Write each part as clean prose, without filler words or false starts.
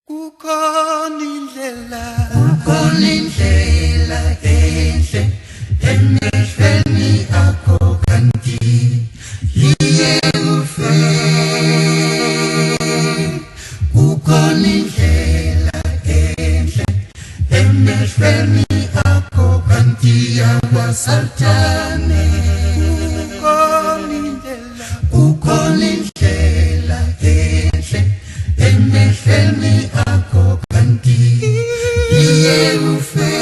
Kukhona indlela enhle emehlweni akho kanti liye ufe. Kukhona indlela enhle emehlweni akho kanti yakwaSathane. Kukhona indlela enhle emehlweni akho kanti liye ufe.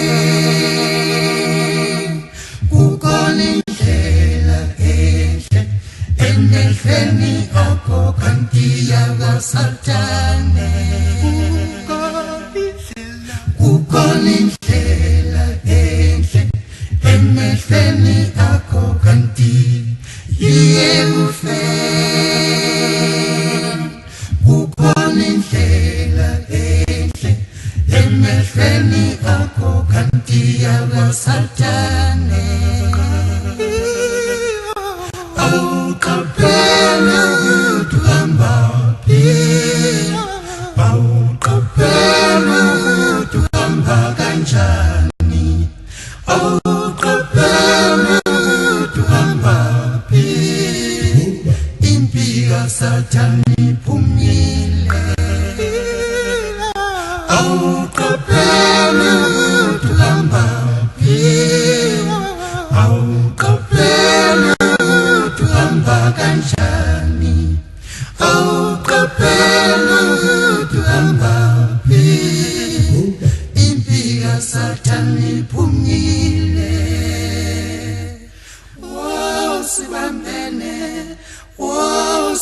Kukhona indlela enhle emehlweni akho kanti yakwaSathane. Kukhona indlela enhle emehlweni akho kanti liye ufe. Kukhona indlela enhle emehlweni akho kanti yakwaSathane. Awuqaphele ukuthi uhambaphi, awuqaphele ukuthi uhamba kanjani, awuqaphele ukuthi uhambaphi. Impi kaSathane iphumile. Awuqaphele ukuthi uhambaphi, awuqaphele ukuthi uhamba kanjani, awuqaphele ukuthi uhambaphi. Impi kaSathane iphumile. Wo sibambene, wo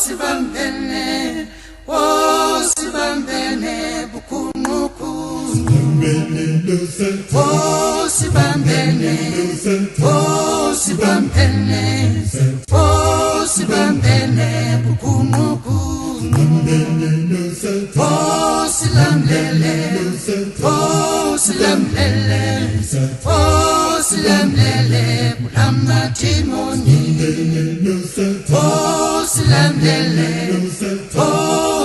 sibambene, wo sibambene bukhumukhulu. Wo sibambene, wo sibambene, wo sibambene bukhumukhulu. Wo silamlele, wo silamlele, wo silamlele bulamathimoni. Wo silamlele, wo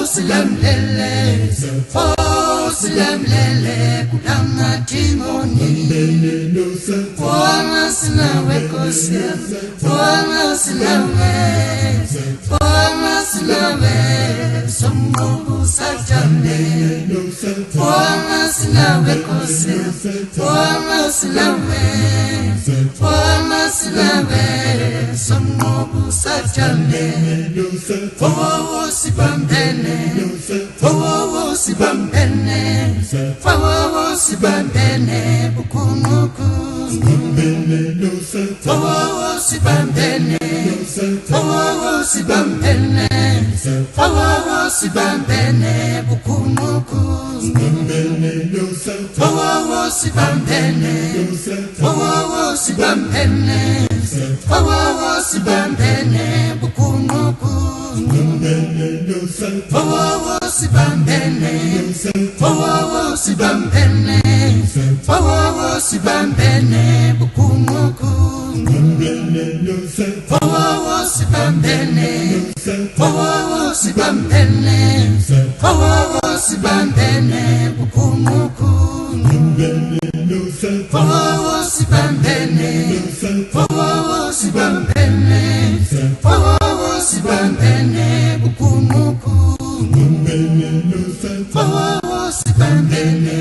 silamlele, wo silamlele bulamathimoni. Wanga sinawe Nkosi, wanga sinawe, wanga sinawe somnqobu Sathane. Wanga sinawe Nkosi, wanga sinawe, wanga sinawe somnqobu Sathane. Wo sibambene, wo sibambene, wo sibambene bukhumukhulu. Wo sibambene, wo sibambene, wo sibambene bukhumukhulu. Wo sibambene, wo sibambene, wo sibambene bukhumukhulu. Wo sibambene, wo sibambene, wo sibambene bukhumukhulu. Wo sibambene, wo sibambene, wo sibambene bukhumukhulu. Wo sibambene, wo sibambene, wo sibambene bukhumukhulu. Wo sibambene.